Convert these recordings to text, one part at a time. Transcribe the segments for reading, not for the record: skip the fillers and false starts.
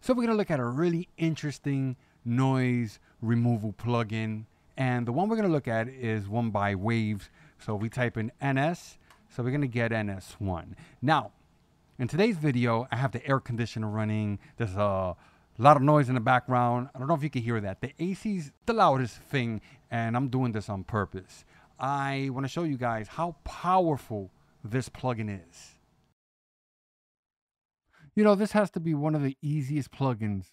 So we're going to look at a really interesting noise removal plugin. And the one we're going to look at is one by Waves. So we type in NS. So we're going to get NS1. Now, in today's video, I have the air conditioner running. There's a lot of noise in the background. I don't know if you can hear that. The AC's the loudest thing, and I'm doing this on purpose. I want to show you guys how powerful this plugin is. You know, this has to be one of the easiest plugins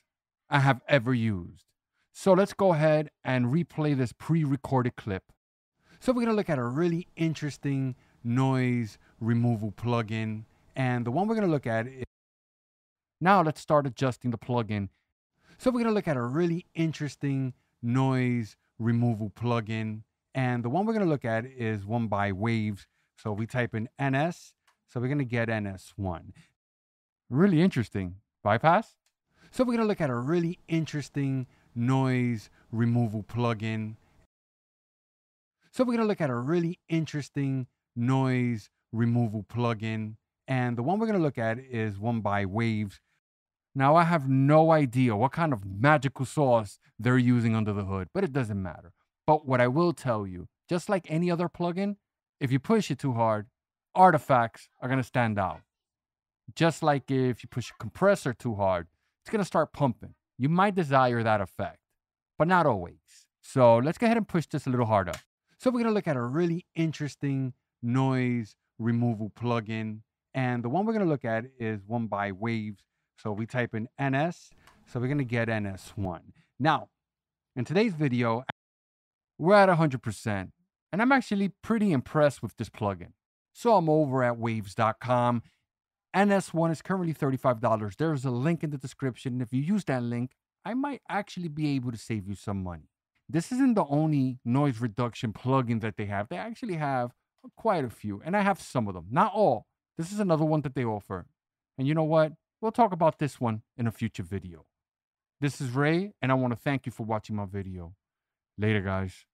I have ever used. So let's go ahead and replay this pre-recorded clip. So we're going to look at a really interesting noise removal plugin. And the one we're going to look at is... Now let's start adjusting the plugin. So we're going to look at a really interesting noise removal plugin. And the one we're going to look at is one by Waves. So we type in NS. So we're going to get NS1. Really interesting. Bypass. So we're going to look at a really interesting noise removal plugin. So we're going to look at a really interesting noise removal plugin. And the one we're going to look at is one by Waves. Now, I have no idea what kind of magical sauce they're using under the hood, but it doesn't matter. But what I will tell you, just like any other plugin, if you push it too hard, artifacts are going to stand out. Just like if you push a compressor too hard, it's going to start pumping. You might desire that effect, but not always. So let's go ahead and push this a little harder. So we're going to look at a really interesting noise removal plugin. And the one we're going to look at is one by Waves. So we type in NS. So we're going to get NS1. Now, in today's video, we're at 100%. And I'm actually pretty impressed with this plugin. So I'm over at waves.com. NS1 is currently $35. There's a link in the description. If you use that link, I might actually be able to save you some money. This isn't the only noise reduction plugin that they have. They actually have quite a few, and I have some of them. Not all. This is another one that they offer. And you know what? We'll talk about this one in a future video. This is Ray, and I want to thank you for watching my video. Later, guys.